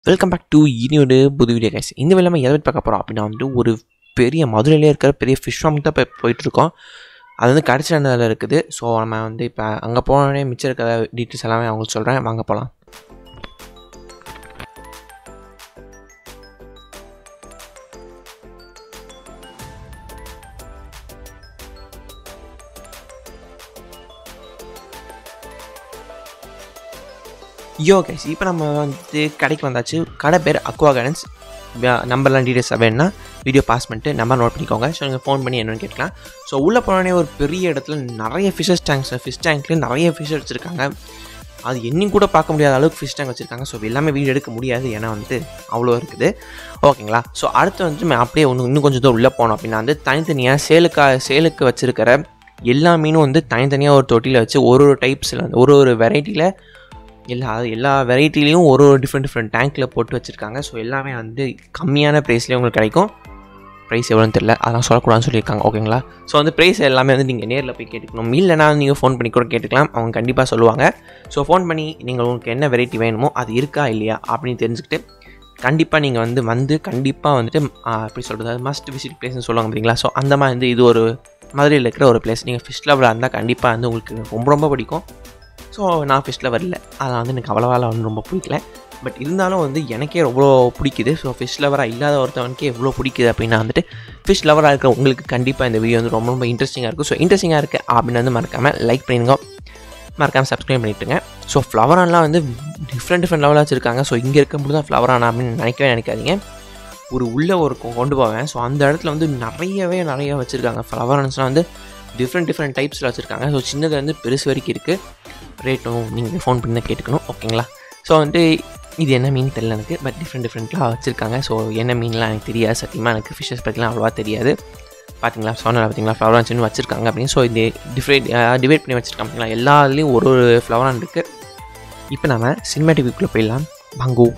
Welcome back to இன்னொரு புது video guys. இந்த வேலை நம்ம எதை பார்க்க போகிறோம் அப்படின்னா வந்துட்டு ஒரு பெரிய மதுரையிலே இருக்கிற பெரிய ஃபிஷ் ஃபார்ம் தான் இப்போ போயிட்டுருக்கோம். அது வந்து கடைசியில் இருக்குது. ஸோ நம்ம வந்து இப்போ அங்கே போனோடனே மிச்சம் இருக்கிற டீட்டெயில்ஸ் எல்லாமே அவங்களுக்கு சொல்கிறேன். வாங்க போகலாம். யோ கைஸ், இப்போ நம்ம வந்து கடைக்கு வந்தாச்சு. கடை பேர் அக்வா கார்டன்ஸ். நம்பர்லாம் டீட்டெயில்ஸ் வேணுன்னா வீடியோ பாஸ் பண்ணிட்டு நம்பர் நோட் பண்ணிக்கோங்க. ஸோ நீங்கள் ஃபோன் பண்ணி என்னென்னு கேட்கலாம். ஸோ உள்ளே போனோடனே ஒரு பெரிய இடத்துல நிறைய ஃபிஷ் டேங்க்லேயும் நிறைய ஃபிஷ் வச்சுருக்காங்க. அது என்னையும் கூட பார்க்க முடியாத அளவுக்கு ஃபிஷ் டேங்க் வச்சுருக்காங்க. ஸோ எல்லாமே வீடியோ எடுக்க முடியாது, ஏன்னா வந்துட்டு அவ்வளோ இருக்குது. ஓகேங்களா? ஸோ அடுத்து வந்து அப்படியே இன்னும் கொஞ்சம் தூரம் உள்ளே போனோம் அப்படின்னா வந்து தனித்தனியாக சேலுக்கு வச்சுருக்கிற எல்லா மீனும் வந்து தனித்தனியாக ஒரு தொட்டியில் வச்சு ஒரு டைப்ஸில் வந்து ஒரு வெரைட்டியில் எல்லா வெரைட்டிலையும் ஒரு டிஃப்ரெண்ட் டேங்க்கில் போட்டு வச்சுருக்காங்க. ஸோ எல்லாமே வந்து கம்மியான ப்ரைஸ்லேயே உங்களுக்கு கிடைக்கும். ப்ரைஸ் எவ்வளோன்னு தெரியல, அதெல்லாம் சொல்லக்கூடாதுன்னு சொல்லியிருக்காங்க. ஓகேங்களா? ஸோ வந்து ப்ரைஸ் எல்லாமே வந்து நீங்கள் நேரில் போய் கேட்டுக்கணும். இல்லைனா நீங்கள் ஃபோன் பண்ணி கூட கேட்டுக்கலாம், அவங்க கண்டிப்பாக சொல்லுவாங்க. ஸோ ஃபோன் பண்ணி நீங்கள் உங்களுக்கு என்ன வெரைட்டி வேணுமோ அது இருக்கா இல்லையா அப்படின்னு தெரிஞ்சுக்கிட்டு கண்டிப்பாக நீங்கள் வந்து கண்டிப்பாக வந்துட்டு எப்படி சொல்கிறது, அது மஸ்ட் விசிட் பிளேஸ்னு சொல்லுவாங்க பார்த்தீங்களா? ஸோ அந்த மாதிரி வந்து இது ஒரு மதுரையில் இருக்கிற ஒரு பிளேஸ். நீங்கள் ஃபிஷ் லவராக இருந்தால் கண்டிப்பாக வந்து உங்களுக்கு ரொம்ப பிடிக்கும். ஸோ நான் ஃபிஷ் லவர் இல்லை, அதனால் வந்து எனக்கு அவ்வளோவா வந்து ரொம்ப பிடிக்கல. பட் இருந்தாலும் வந்து எனக்கே எவ்வளோ பிடிக்குது. ஸோ ஃபிஷ் லவராக இல்லாத ஒருத்தவனுக்கே எவ்வளோ பிடிக்குது அப்படின்னா வந்துட்டு ஃபிஷ் லவராக இருக்கிற உங்களுக்கு கண்டிப்பாக இந்த வீடியோ வந்து ரொம்ப இன்ட்ரெஸ்டிங்காக இருக்கும். ஸோ இன்ட்ரெஸ்டிங்காக இருக்குது அப்படின்னு வந்து மறக்காமல் லைக் பண்ணிடுங்க, மறக்காமல் சப்ஸ்கிரைப் பண்ணிட்டுங்க. ஸோ ஃப்ளவரான்லாம் வந்து டிஃப்ரெண்ட் லெவலாக வச்சுருக்காங்க. ஸோ இங்கே இருக்கும்போது தான் ஃப்ளவரானா அப்படின்னு நினைக்காதீங்க. உள்ளே கொண்டு போவேன். ஸோ அந்த இடத்துல வந்து நிறைய வச்சுருக்காங்க. ஃப்ளவரான்ஸ்லாம் வந்து டிஃப்ரெண்ட் டைப்ஸில் வச்சுருக்காங்க. ஸோ சின்னது வந்து பெருசு வரைக்கும் இருக்குது. ரேட்டும் நீங்கள் ஃபோன் பண்ணி தான் கேட்டுக்கணும். ஓகேங்களா? ஸோ வந்துட்டு இது என்ன மீன் தெரியல எனக்கு, பட் டிஃப்ரெண்ட்டாக வச்சுருக்காங்க. ஸோ என்ன மீன்லாம் எனக்கு தெரியாது, சத்தியமாக எனக்கு ஃபிஷ்ஷஸ் பற்றிலாம் அவ்வளோவா தெரியாது. பார்த்தீங்களா? பார்த்தீங்களா ஃப்ளவரான்ஸ்னு வச்சுருக்காங்க அப்படின்னு. ஸோ இது டிவைட் பண்ணி வச்சுருக்காங்க பார்த்தீங்களா? எல்லாத்துலேயும் ஒரு ஃப்ளவரான் இருக்குது. இப்போ நம்ம சினிமேட்டிக் வியூக்குள்ளே போயிடலாம். வாங்கோ.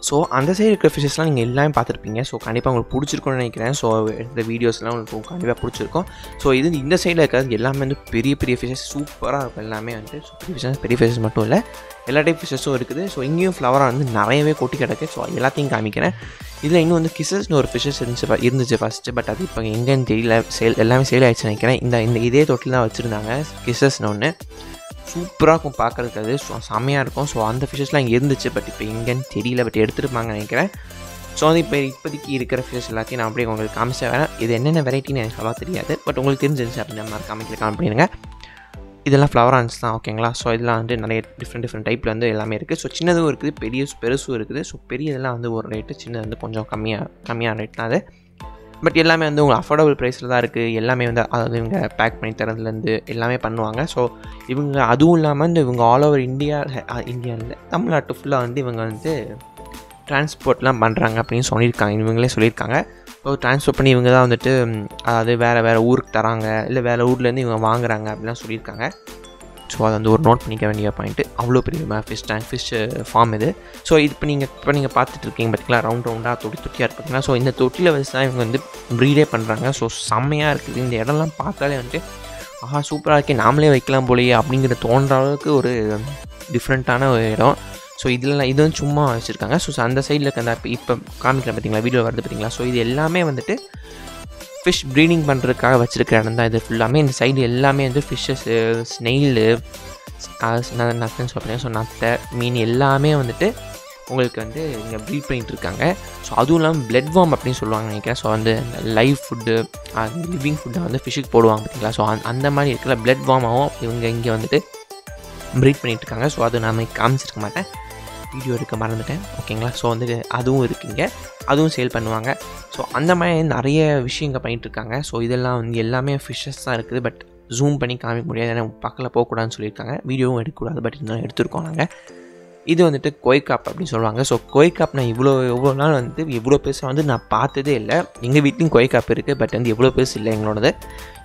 ஸோ அந்த சைடு இருக்கிற ஃபிஷஸ்லாம் நீங்கள் எல்லாமே பார்த்துருப்பீங்க. ஸோ கண்டிப்பாக உங்களுக்கு பிடிச்சிருக்கும்னு நினைக்கிறேன். ஸோ இந்த வீடியோஸ்லாம் உங்களுக்கு கண்டிப்பாக பிடிச்சிருக்கும். ஸோ இந்த சைடில் இருக்கிறது எல்லாமே வந்து பெரிய ஃபிஷஸ் சூப்பராக இருக்கும். எல்லாமே வந்து பெரிய ஃபிஷஸ் மட்டும் இல்லை, எல்லா டைப் ஃபிஷஸும் இருக்குது. ஸோ இங்கேயும் ஃப்ளவராக வந்து நிறையவே கொட்டி கிடக்கு. ஸோ எல்லாத்தையும் காமிக்கிறேன். இதில் இன்னும் வந்து கிசஸ்னு ஒரு ஃபிஷஸ் இருந்துச்சு ஃபஸ்ட்டு, பட் அது இப்போ எங்கேன்னு தெரியல. எல்லாமே சேல் ஆகிடுச்சு நினைக்கிறேன். இந்த இதே தொட்டில் தான் வச்சுருந்தாங்க கிசஸ்னு ஒன்று. சூப்பராக இருக்கும் பார்க்குறதுக்கு, அது செம்மையாக இருக்கும். ஸோ அந்த ஃபிஷஸ்லாம் இங்கே இருந்துச்சு, பட் இப்போ எங்கேன்னு தெரியல, பட் எடுத்துருப்பாங்க நினைக்கிறேன். ஸோ வந்து இப்போதைக்கு இருக்கிற ஃபிஷஸ் எல்லாத்தையும் நான் அப்படியே உங்களுக்கு காமிச்சேன். வேணால் இது என்னென்ன வெரைட்டின்னு எனக்கு அவ்வளோ தெரியாது, பட் உங்களுக்கு தெரிஞ்சிருந்துச்சு அப்படின்னு நம்ம காமிக்கல காமிப்பிடுங்க. இதெல்லாம் ஃப்ளவரான்ஸ் தான். ஓகேங்களா? ஸோ இதெல்லாம் வந்து நிறைய டிஃப்ரெண்ட் டைப்பில் வந்து எல்லாமே இருக்குது. ஸோ சின்னதும் இருக்குது, பெருசும் இருக்குது. ஸோ பெரியதெல்லாம் வந்து ஒரு ரேட்டு, சின்னது வந்து கொஞ்சம் கம்மியான ரேட் தான் அது. பட் எல்லாமே வந்து உங்களுக்கு அஃபோர்டபுள் ப்ரைஸில் தான் இருக்குது. எல்லாமே வந்து அதாவது இவங்க பேக் பண்ணி தரதுலேருந்து எல்லாமே பண்ணுவாங்க. ஸோ இவங்க அதுவும் இல்லாமல் இவங்க ஆல் ஓவர் இந்தியாவில் தமிழ்நாட்டு ஃபுல்லாக வந்து இவங்க வந்து டிரான்ஸ்போர்ட்லாம் பண்ணுறாங்க அப்படின்னு இவங்களே சொல்லியிருக்காங்க. ஸோ டிரான்ஸ்போர்ட் பண்ணி இவங்க தான் வந்துட்டு அதாவது வேறு ஊருக்கு தராங்க, இல்லை வேறு ஊர்லேருந்து இவங்க வாங்குறாங்க அப்படிலாம் சொல்லியிருக்காங்க. ஸோ அதை வந்து ஒரு நோட் பண்ணிக்க வேண்டிய பாயிண்ட்டு. அவ்வளோ பெரிய ஃபிஷ் ஃபார்ம் இது. ஸோ இப்போ நீங்கள் பார்த்துட்டு இருக்கீங்க பார்த்தீங்களா, ரவுண்டாக தொட்டியாக இருக்குதுங்களா? ஸோ இந்த தொட்டியில் வச்சு தான் இவங்க வந்து ப்ரீடே பண்ணுறாங்க. ஸோ செம்மையாக இருக்குது. இந்த இடம்லாம் பார்த்தாலே வந்துட்டு சூப்பராக இருக்கே, நாமளே வைக்கலாம் போலையே அப்படிங்கிற தோன்ற அளவுக்கு ஒரு டிஃப்ரெண்ட்டான ஒரு இடம். ஸோ இது வந்து சும்மா வச்சுருக்காங்க. ஸோ அந்த சைடில் இருக்க அந்த இப்போ காமிக்கிறேன் பார்த்தீங்களா, வீடியோ வருது பார்த்தீங்களா? ஸோ இது எல்லாமே வந்துட்டு ஃபிஷ் ப்ரீடிங் பண்ணுறதுக்காக வச்சுருக்கிற இடம் தான் இது ஃபுல்லாமே. இந்த சைடு எல்லாமே வந்து ஃபிஷ்ஷஸ்ஸு, ஸ்னெயிலு, நத்தைன்னு சொல்கிறேன். ஸோ நத்தை மீன் எல்லாமே வந்துட்டு உங்களுக்கு வந்து இங்கே ப்ரீட் பண்ணிகிட்டு இருக்காங்க. ஸோ அதுவும் இல்லாமல் பிளட் வார்ம் அப்படின்னு சொல்லுவாங்க நினைக்கிறேன். ஸோ வந்து லைவ் ஃபுட்டு, லிவிங் ஃபுட்டை வந்து ஃபிஷ்ஷுக்கு போடுவாங்க பார்த்தீங்களா? ஸோ அந்த மாதிரி இருக்கிற பிளட் வார்மாகவும் இவங்க இங்கே வந்துட்டு ப்ரீட் பண்ணிகிட்டு இருக்காங்க. ஸோ அது நான் காமிச்சிருக்க மாட்டேன், வீடியோ எடுக்க மறந்துட்டேன். ஓகேங்களா? ஸோ வந்துட்டு அதுவும் இருக்குங்க, அதுவும் சேல் பண்ணுவாங்க. ஸோ அந்த மாதிரி நிறைய விஷயங்கள் பண்ணிகிட்ருக்காங்க. ஸோ இதெல்லாம் வந்து எல்லாமே ஃபிஷ்ஷஸ் தான் இருக்குது. பட் ஜூம் பண்ணி காமிக்க முடியாது, ஏன்னா பக்கத்தில் போகக்கூடாதுன்னு சொல்லியிருக்காங்க. வீடியோவும் எடுக்கக்கூடாது, பட் இருந்தாலும் எடுத்துருக்கோம் நாங்கள். இது வந்துட்டு கொய்காப் அப்படின்னு சொல்லுவாங்க. ஸோ கொய்காப் நான் இவ்வளோ நாள் வந்து இவ்வளோ பெருசாக வந்து நான் பார்த்ததே இல்லை. எங்கள் வீட்லேயும் கொய்காப் இருக்குது, பட் வந்து எவ்வளோ பெருசு இல்லை எங்களோடது.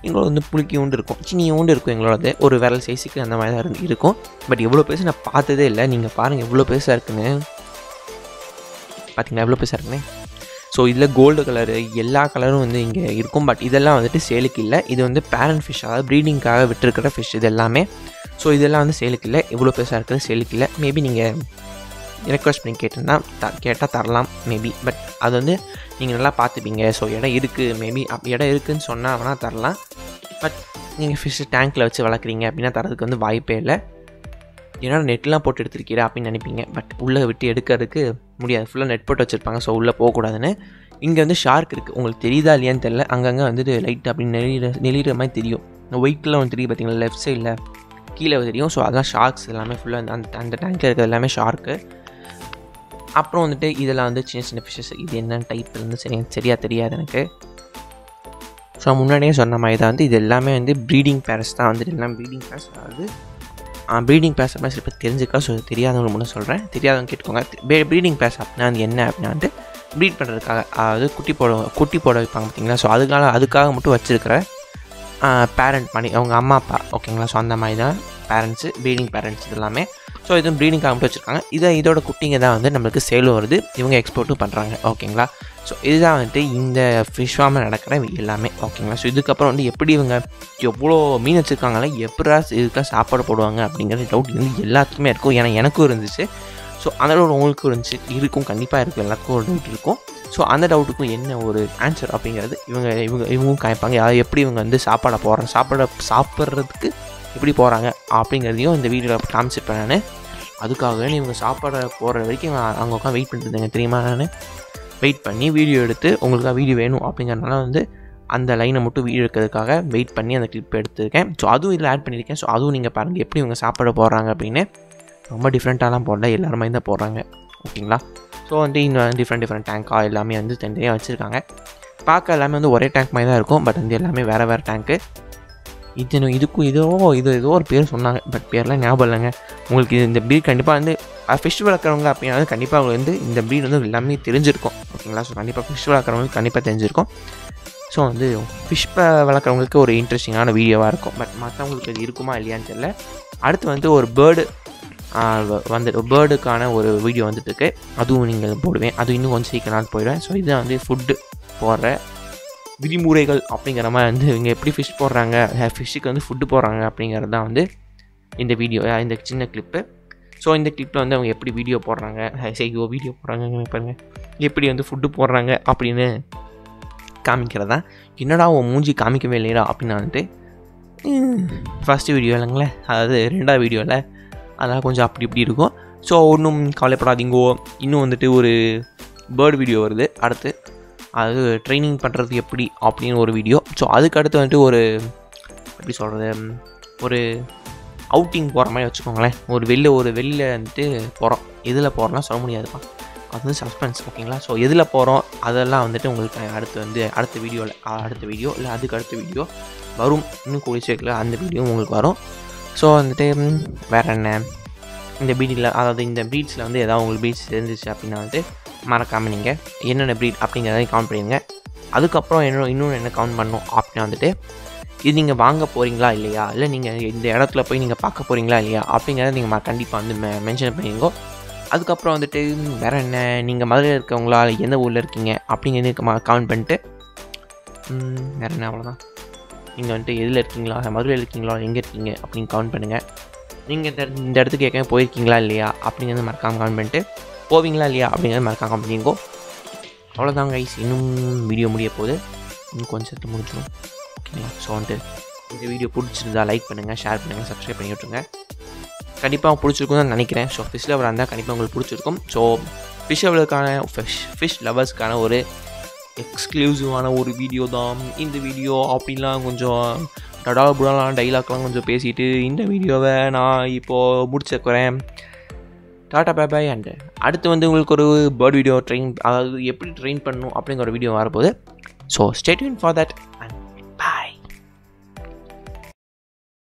எங்களோட வந்து புளிக்கியூண்டு இருக்கும், சின்னியூண்டு இருக்கும் எங்களோடது, ஒரு விரல் சைஸுக்கு அந்த மாதிரி தான் இருக்கும். பட் எவ்வளோ பெருசு நான் பார்த்ததே இல்லை. நீங்கள் பாருங்கள் எவ்வளோ பெருசாக இருக்குன்னு, பார்த்தீங்களா எவ்வளோ பெருசாக இருக்குன்னு. ஸோ இதில் கோல்டு கலரு எல்லா கலரும் வந்து இங்கே இருக்கும். பட் இதெல்லாம் வந்துட்டு சேலுக்கு இல்லை. இது வந்து பேரண்ட் ஃபிஷ், அதாவது ப்ரீடிங்காக விட்டுருக்கிற ஃபிஷ் இது எல்லாமே. ஸோ இதெல்லாம் வந்து சேலுக்கு இல்லை. எவ்வளோ பெருசாக இருக்குது சேலுக்கு இல்லை. மேபி நீங்கள் ரெக்வஸ்ட் பண்ணி கேட்டால் தரலாம் மேபி. பட் அது வந்து நீங்கள் நல்லா பார்த்துப்பீங்க. ஸோ இடம் இருக்குது, மேபி இடம் இருக்குதுன்னு சொன்னால் வேணால் தரலாம். பட் நீங்கள் ஃபிஷ்ஷு டேங்க்கில் வச்சு வளர்க்குறீங்க அப்படின்னா தரதுக்கு வந்து வாய்ப்பே இல்லை. ஏன்னா நெட்லாம் போட்டு எடுத்துருக்கீரா அப்படின்னு நினைப்பீங்க. பட் உள்ளே விட்டு எடுக்கிறதுக்கு முடியாது, ஃபுல்லாக நெட் போட்டு வச்சுருப்பாங்க. ஸோ உள்ளே போகக்கூடாதுன்னு. இங்கே வந்து ஷார்க் இருக்குது, உங்களுக்கு தெரியுதா இல்லையான்னு தெரியல. அங்கங்கே வந்துட்டு லைட் அப்படின்னு நெளிகிற மாதிரி தெரியும். ஒயிட்லாம் வந்து தெரியும் பார்த்தீங்களா, லெஃப்ட் சைடில் கீழே தெரியும். ஸோ அதான் ஷார்க்ஸ் எல்லாமே ஃபுல்லாக அந்த டேங்க்கில் இருக்கிறது எல்லாமே ஷார்க்கு. அப்புறம் வந்துட்டு இதெல்லாம் வந்து சின்ன சின்ன ஃபிஷ்ஷஸ். இது என்னென்ன டைப் இருந்து சரியாக தெரியாது எனக்கு. ஸோ முன்னாடியே சொன்ன மாதிரி தான் வந்து இது எல்லாமே வந்து ப்ரீடிங் பேரஸ் தான் வந்துட்டு எல்லாம் ப்ரீடிங் பேரஸ். அதாவது ப்ரீடிங் பேர்ஸ் அப்படின்னா சில பேர் தெரிஞ்சுக்கா. ஸோ தெரியாதவங்க மட்டும் சொல்கிறேன், தெரியாதவங்க கேட்டுக்கோங்க. ப்ரீடிங் பேர்ஸ் அப்படின்னா வந்து என்ன அப்படின்னா வந்து ப்ரீட் பண்ணுறதுக்காக, அதாவது குட்டி போட வைப்பாங்க பார்த்தீங்களா. ஸோ அதுக்காக மட்டும் வச்சுருக்கிற பேரண்ட் பண்ணி அவங்க அம்மா அப்பா, ஓகேங்களா. ஸோ அந்த மாதிரி தான் பேரண்ட்ஸு, ப்ரீடிங் பேரண்ட்ஸ் இது எல்லாமே. ஸோ இதுவும் ப்ரீடிங்காக மட்டும் வச்சுருக்காங்க. இதோட குட்டிங்க தான் வந்து நம்மளுக்கு சேலும் வருது, இவங்க எக்ஸ்போர்ட்டும் பண்ணுறாங்க, ஓகேங்களா. ஸோ இதுதான் வந்துட்டு இந்த ஃபிஷ் ஃபார்மில் நடக்கிற எல்லாமே, ஓகேங்களா. ஸோ இதுக்கப்புறம் வந்து எப்படி இவங்க எவ்வளோ மீன் வச்சுருக்காங்களே, எப்படா இதுக்காக சாப்பாடு போடுவாங்க அப்படிங்கிற டவுட் வந்து எல்லாத்துக்குமே இருக்கும். ஏன்னா எனக்கும் இருந்துச்சு. ஸோ அந்த டவுட் உங்களுக்கும் இருக்கும், கண்டிப்பாக இருக்கும், எல்லாத்துக்கும் ஒரு டவுட் இருக்கும். ஸோ அந்த டவுட்டுக்கும் என்ன ஒரு ஆன்சர் அப்படிங்கிறது இவங்களும் காய்ப்பாங்க. எப்படி இவங்க வந்து சாப்பிட்றதுக்கு எப்படி போகிறாங்க அப்படிங்கிறதையும் இந்த வீடியோவில் காமிச்சிருப்பேன் நான். அதுக்காக இவங்க சாப்பாடை போடுற வரைக்கும் அவங்க உட்காந்து வெயிட் பண்ணிட்டு இருந்தேங்க தெரியுமா. நான் வெயிட் பண்ணி வீடியோ எடுத்து உங்களுக்காக வீடியோ வேணும் அப்படிங்கிறதுனால வந்து அந்த லைனை மட்டும் வீடியோ எடுக்கிறதுக்காக வெயிட் பண்ணி அந்த கிளிப் எடுத்துருக்கேன். ஸோ அதுவும் இதில் ஆட் பண்ணியிருக்கேன். ஸோ அதுவும் நீங்கள் பாருங்கள் எப்படி இவங்க சாப்பாடு போடுறாங்க அப்படின்னு. ரொம்ப டிஃப்ரெண்ட்டாலாம் போடல, எல்லாருமே தான் போடுறாங்க, ஓகேங்களா. ஸோ வந்து இன்னும் டிஃப்ரெண்ட் டேங்காக எல்லாமே வந்து தனியாக வச்சுருக்காங்க. பார்க்க எல்லாமே வந்து ஒரே டேங்க் மாதிரி தான் இருக்கும். பட் வந்து எல்லாமே வேறு டேங்க்கு. இதுக்கும் ஏதோ ஒரு பேர் சொன்னாங்க, பட் பேர்லாம் ஞாபகம் இல்லைங்க. உங்களுக்கு இந்த ப்ரீட் கண்டிப்பாக வந்து ஃபிஷ் வளர்க்குறவங்க அப்படின்னா கண்டிப்பாக அவங்களுக்கு வந்து இந்த ப்ரீட் வந்து எல்லாமே தெரிஞ்சிருக்கும், ஓகேங்களா. ஸோ கண்டிப்பாக ஃபிஷ் வளர்க்குறவங்களுக்கு கண்டிப்பாக தெரிஞ்சிருக்கும். ஸோ வந்து ஃபிஷ் வளர்க்குறவங்களுக்கு ஒரு இன்ட்ரெஸ்டிங்கான வீடியோவாக இருக்கும். பட் மற்றவங்களுக்கு இது இருக்குமா இல்லையான்னு தெரியல. அடுத்து வந்து ஒரு பேர்டுக்கான ஒரு வீடியோ வந்துட்டுருக்கு, அதுவும் நீங்கள் போடுவேன். அது இன்னும் கொஞ்சம் சீக்கிரம் போயிடுவேன். ஸோ இதுதான் வந்து ஃபுட்டு போடுற விதிமுறைகள் அப்படிங்கிற மாதிரி வந்து இவங்க எப்படி ஃபிஷ் போடுறாங்க, ஃபிஷ்ஷுக்கு வந்து ஃபுட்டு போடுறாங்க அப்படிங்கிறது தான் வந்து இந்த வீடியோ, இந்த சின்ன கிளிப்பு. ஸோ இந்த கிளிப்பில் வந்து அவங்க எப்படி வீடியோ போடுறாங்க பாருங்கள், எப்படி வந்து ஃபுட்டு போடுறாங்க அப்படின்னு காமிக்கிறதா. என்னடா உன் மூஞ்சி காமிக்கவே இல்லைடா அப்படின்னு வந்துட்டு ஃபஸ்ட்டு வீடியோ இல்லைங்களே, அதாவது 2வது வீடியோவில் அதெல்லாம் கொஞ்சம் அப்படி இப்படி இருக்கும். ஸோ ஒன்றும் கவலைப்படாதீங்கோ. இன்னும் வந்துட்டு ஒரு பேர்டு வீடியோ வருது அடுத்து, அது ட்ரைனிங் பண்ணுறது எப்படி அப்படின்னு ஒரு வீடியோ. ஸோ அதுக்கு அடுத்து வந்துட்டு ஒரு எப்படி சொல்கிறது, ஒரு அவுட்டிங் போகிற மாதிரி வச்சுக்கோங்களேன். ஒரு வெளில வந்துட்டு போகிறோம், எதில் போகிறோம்லாம் சொல்ல முடியாதுப்பா, அது வந்து சஸ்பென்ஸ், ஓகேங்களா. ஸோ எதில் போகிறோம் அதெல்லாம் வந்துட்டு உங்களுக்கு அடுத்த வீடியோ இல்லை அதுக்கு அடுத்த வீடியோ வரும். இன்னும் கூடிய சீக்கிரம் அந்த வீடியோ உங்களுக்கு வரும். ஸோ வந்துட்டு வேறு என்ன, இந்த ப்ரீடில், அதாவது இந்த ப்ரீட்ஸில் வந்து ஏதாவது உங்களுக்கு ப்ரீட்ஸ் தெரிஞ்சிச்சு அப்படின்னா வந்து மறக்காமல் நீங்கள் என்னென்ன ப்ரீட் அப்படிங்கிறதையும் கவுண்ட் பண்ணிடுங்க. அதுக்கப்புறம் இன்னொன்று என்ன கவுண்ட் பண்ணணும் அப்படின்னா வந்துட்டு இது நீங்கள் வாங்க போகிறீங்களா இல்லையா, இல்லை நீங்கள் இந்த இடத்துல போய் நீங்கள் பார்க்க போகிறீங்களா இல்லையா அப்படிங்கிறத நீங்கள் கண்டிப்பாக வந்து மென்ஷன் பண்ணிங்கோ. அதுக்கப்புறம் வந்துட்டு வேறு என்ன, நீங்கள் மதுரையில் இருக்கவங்களா எந்த ஊரில் இருக்கீங்க அப்படிங்கிறது கவுண்ட் பண்ணிட்டு வேறு என்ன, அவ்வளோதான். நீங்கள் வந்துட்டு எதில் இருக்கீங்களா, மதுரையில் இருக்கீங்களா, எங்கே இருக்கீங்க அப்படின்னு கவுண்ட் பண்ணுங்கள். நீங்கள் இந்த இடத்துக்கு ஏற்கனவே போயிருக்கீங்களா இல்லையா அப்படிங்கிறது மறக்காமல் கவுண்ட் பண்ணிட்டு போவீங்களா இல்லையா அப்படிங்கிறது மறக்காமல் கவுண்ட் பண்ணிங்கோ. அவ்வளோதான் கைஸ், இன்னும் வீடியோ முடிய போகுது, இன்னும் கொஞ்சம் முடிஞ்சிடும், ஓகேங்களா. ஸோ வந்துட்டு இந்த வீடியோ பிடிச்சிருந்தா லைக் பண்ணுங்கள், ஷேர் பண்ணுங்கள், சப்ஸ்கிரைப் பண்ணி விட்ருங்க. கண்டிப்பாக பிடிச்சிருக்கும் தான் நினைக்கிறேன். ஸோ ஃபிஷ் லவராக இருந்தால் கண்டிப்பாக உங்களுக்கு பிடிச்சிருக்கும். ஸோ ஃபிஷ் லவர்ஸ்க்கான ஒரு எக்ஸ்க்ளூசிவான ஒரு வீடியோ தான் இந்த வீடியோ. அப்படின்லாம் கொஞ்சம் புடாலாம் டைலாக்லாம் கொஞ்சம் பேசிட்டு இந்த வீடியோவை நான் இப்போது முடிச்சுக்கிறேன். Tata bye. அண்ட் அடுத்து வந்து உங்களுக்கு ஒரு பேர்ட் வீடியோ அதாவது எப்படி ட்ரெயின் பண்ணணும் அப்படிங்கிற ஒரு வீடியோ வரப்போகுது. So stay tune for that. And